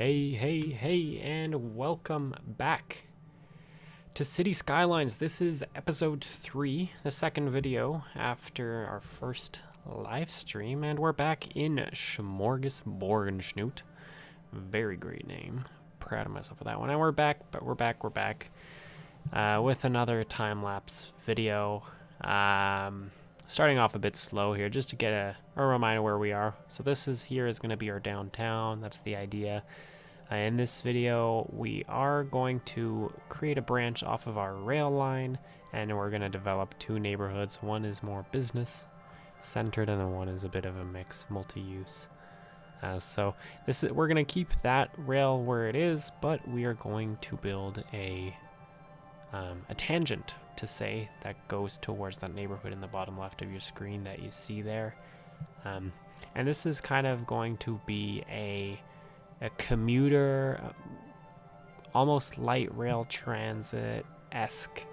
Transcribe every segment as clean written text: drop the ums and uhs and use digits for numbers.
Hey, and welcome back to City Skylines. This is episode 3, the second video after our first live stream, and we're back in Smorgasbordensnoot. Very great name. Proud of myself for that one. And we're back with another time-lapse video. Starting off a bit slow here, just to get a reminder where we are. So this is going to be our downtown. That's the idea. In this video, we are going to create a branch off of our rail line, and we're going to develop two neighborhoods. One is more business centered, and then one is a bit of a mix, multi-use. So we're going to keep that rail where it is, but we are going to build a tangent to say that goes towards that neighborhood in the bottom left of your screen that you see there. And this is kind of going to be a commuter, almost light rail transit-esque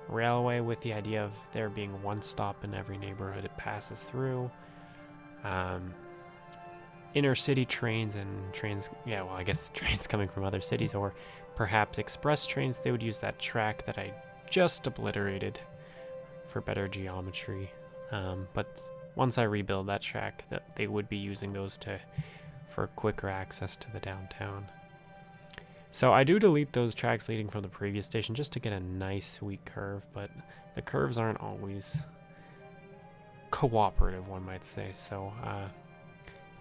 railway, with the idea of there being one stop in every neighborhood it passes through. Inner city trains and trains, I guess trains coming from other cities, or perhaps express trains. They would use that track that I just obliterated for better geometry. But once I rebuild that track, they would be using those for quicker access to the downtown. So I do delete those tracks leading from the previous station just to get a nice sweet curve, but the curves aren't always cooperative, one might say. So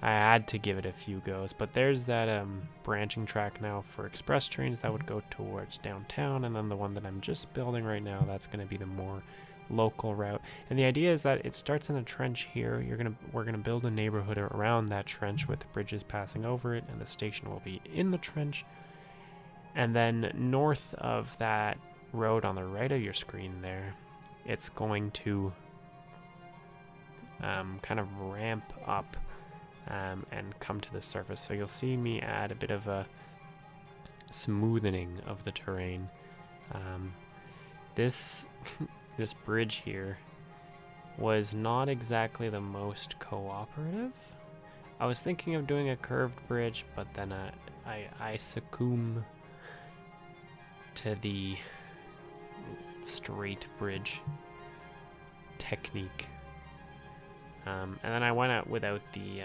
I had to give it a few goes, but there's that branching track now for express trains that would go towards downtown, and then the one that I'm just building right now, that's going to be the more local route. And the idea is that it starts in a trench here. We're gonna build a neighborhood around that trench with bridges passing over it, and the station will be in the trench. And then north of that road on the right of your screen there, it's going to kind of ramp up and come to the surface. So you'll see me add a bit of a smoothening of the terrain. This bridge here was not exactly the most cooperative. I was thinking of doing a curved bridge, but then I succumb to the straight bridge technique. And then I went out without the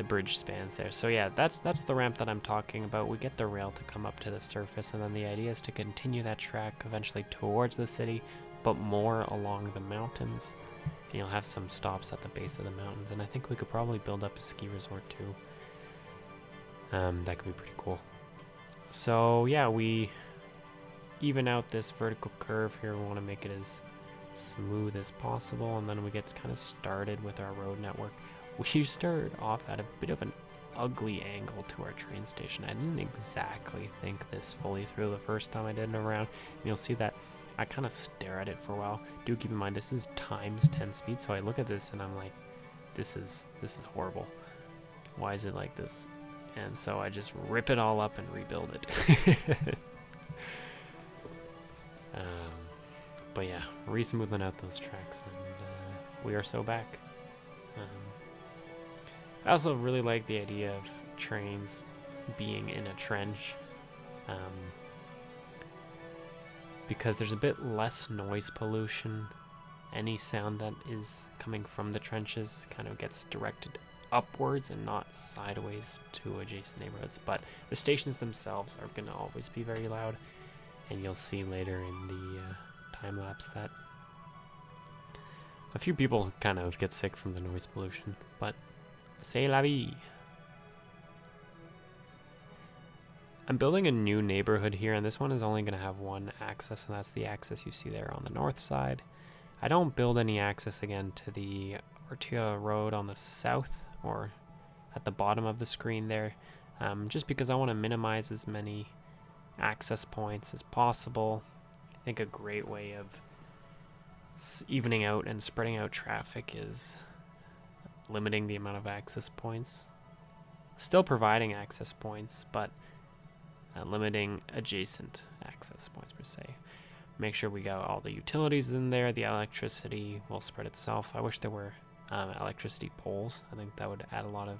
bridge spans there. So yeah, that's the ramp that I'm talking about. We get the rail to come up to the surface, and then the idea is to continue that track eventually towards the city, but more along the mountains. And you'll have some stops at the base of the mountains, and I think we could probably build up a ski resort too. That could be pretty cool. So yeah, we even out this vertical curve here. We want to make it as smooth as possible, and then we get kind of started with our road network. We started off at a bit of an ugly angle to our train station. I didn't exactly think this fully through the first time I did it around, and you'll see that I kind of stare at it for a while. Do keep in mind this is times 10 speed, so I look at this and I'm like, this is horrible. Why is it like this? And so I just rip it all up and rebuild it. But yeah, re-smoothing out those tracks, and we are so back. I also really like the idea of trains being in a trench, because there's a bit less noise pollution. Any sound that is coming from the trenches kind of gets directed upwards and not sideways to adjacent neighborhoods. But the stations themselves are going to always be very loud, and you'll see later in the time-lapse that a few people kind of get sick from the noise pollution, but c'est la vie. I'm building a new neighborhood here, and this one is only going to have one access, and that's the access you see there on the north side. I don't build any access again to the Artia Road on the south, or at the bottom of the screen there, just because I want to minimize as many access points as possible. I think a great way of evening out and spreading out traffic is limiting the amount of access points. Still providing access points, but limiting adjacent access points per se. Make sure we got all the utilities in there. The electricity will spread itself. I wish there were electricity poles. I think that would add a lot of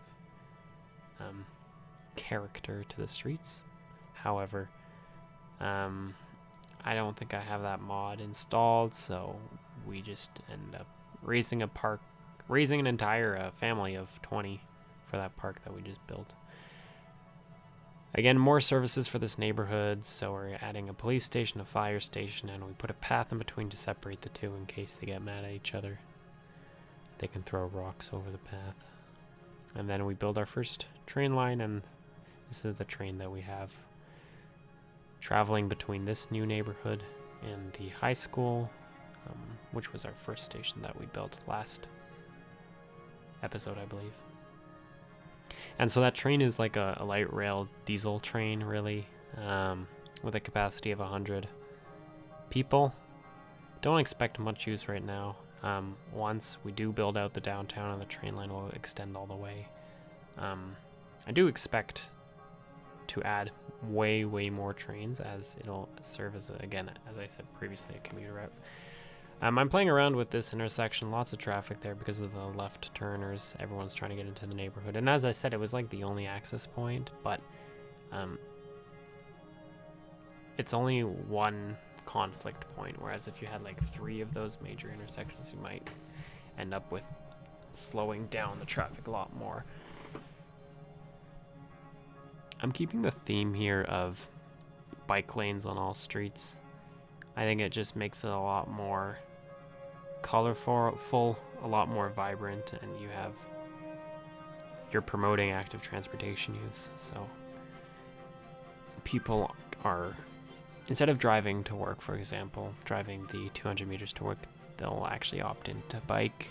character to the streets. However, I don't think I have that mod installed, so we just end up raising an entire family of 20 for that park that we just built. Again, more services for this neighborhood, so we're adding a police station, a fire station, and we put a path in between to separate the two in case they get mad at each other. They can throw rocks over the path. And then we build our first train line, and this is the train that we have traveling between this new neighborhood and the high school, which was our first station that we built last episode, I believe. And so that train is like a light rail diesel train, really, with a capacity of 100 people. Don't expect much use right now. Once we do build out the downtown and the train line will extend all the way, I do expect to add way more trains, as it'll serve as, again, as I said previously, a commuter route. I'm playing around with this intersection, lots of traffic there because of the left turners. Everyone's trying to get into the neighborhood, and as I said, it was like the only access point, but it's only one conflict point, whereas if you had like 3 of those major intersections, you might end up with slowing down the traffic a lot more. I'm keeping the theme here of bike lanes on all streets. I think it just makes it a lot more colorful, a lot more vibrant, and you're promoting active transportation use. So people are, instead of driving to work, for example, driving the 200 meters to work, they'll actually opt into bike,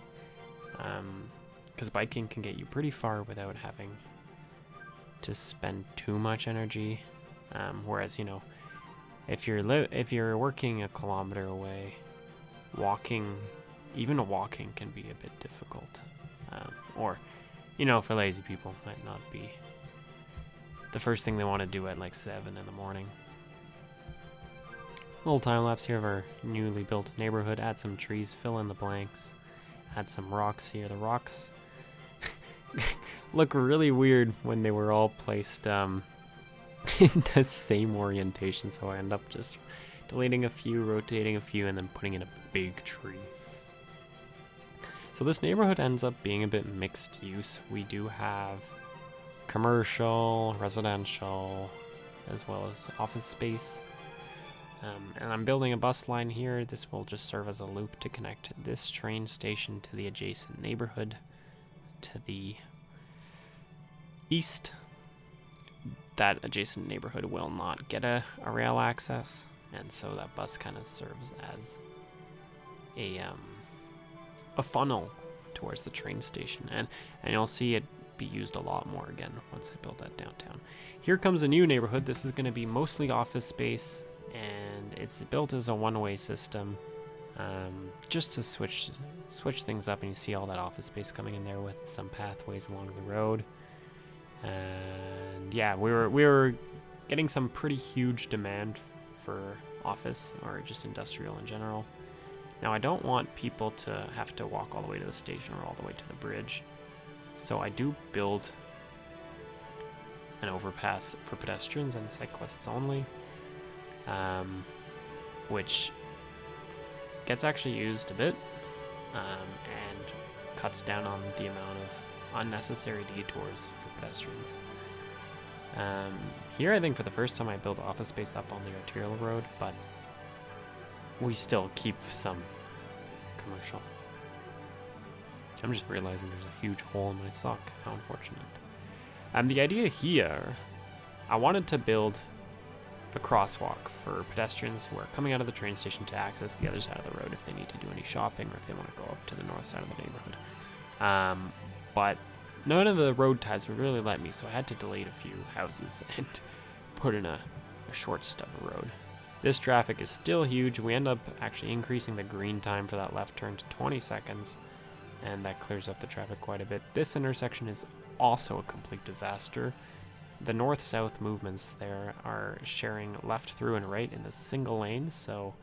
because biking can get you pretty far without having to spend too much energy, whereas, you know, if you're working a kilometer away, even walking can be a bit difficult, or, you know, for lazy people, might not be the first thing they want to do at like 7 in the morning. Little time lapse here of our newly built neighborhood. Add some trees, fill in the blanks, add some rocks here. The rocks look really weird when they were all placed in the same orientation, so I end up just deleting a few, rotating a few, and then putting in a big tree. So this neighborhood ends up being a bit mixed use. We do have commercial, residential, as well as office space. And I'm building a bus line here. This will just serve as a loop to connect this train station to the adjacent neighborhood to the east. That adjacent neighborhood will not get a rail access, and so that bus kind of serves as a funnel towards the train station, and you'll see it be used a lot more again once I build that downtown. Here comes a new neighborhood. This is going to be mostly office space, and it's built as a one-way system, just to switch things up, and you see all that office space coming in there with some pathways along the road. And yeah, we were getting some pretty huge demand for office or just industrial in general. Now, I don't want people to have to walk all the way to the station or all the way to the bridge, so I do build an overpass for pedestrians and cyclists only, which gets actually used a bit, and cuts down on the amount of unnecessary detours for pedestrians. Here, I think for the first time I build office space up on the arterial road, but we still keep some commercial. I'm just realizing there's a huge hole in my sock. How unfortunate. The idea here, I wanted to build a crosswalk for pedestrians who are coming out of the train station to access the other side of the road if they need to do any shopping or if they want to go up to the north side of the neighborhood. But none of the road ties would really let me, so I had to delete a few houses and put in a short stub of road. This traffic is still huge. We end up actually increasing the green time for that left turn to 20 seconds, and that clears up the traffic quite a bit. This intersection is also a complete disaster. The north-south movements there are sharing left through and right in a single lane, so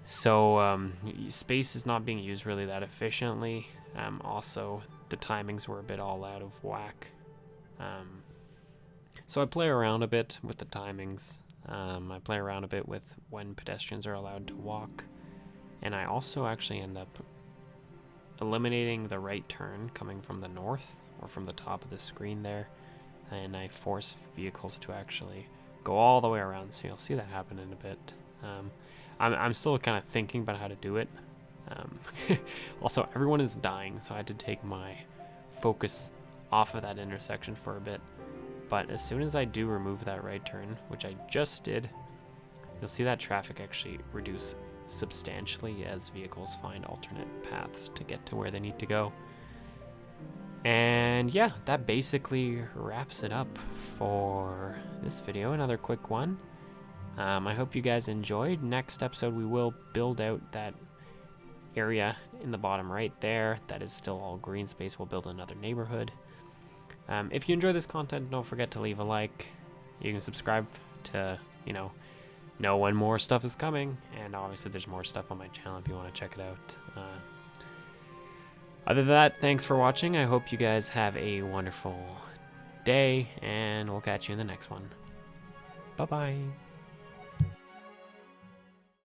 space is not being used really that efficiently. Also, the timings were a bit all out of whack So I play around a bit with the timings. I play around a bit with when pedestrians are allowed to walk. And I also actually end up eliminating the right turn coming from the north or from the top of the screen there. And I force vehicles to actually go all the way around. So you'll see that happen in a bit. I'm still kind of thinking about how to do it. Also, everyone is dying, so I had to take my focus off of that intersection for a bit. But as soon as I do remove that right turn, which I just did, you'll see that traffic actually reduce substantially as vehicles find alternate paths to get to where they need to go. And yeah, that basically wraps it up for this video. Another quick one. I hope you guys enjoyed. Next episode, we will build out that area in the bottom right there that is still all green space. We'll build another neighborhood. If you enjoy this content, don't forget to leave a like. You can subscribe to, know when more stuff is coming. And obviously there's more stuff on my channel if you want to check it out. Other than that, thanks for watching. I hope you guys have a wonderful day, and we'll catch you in the next one. Bye-bye.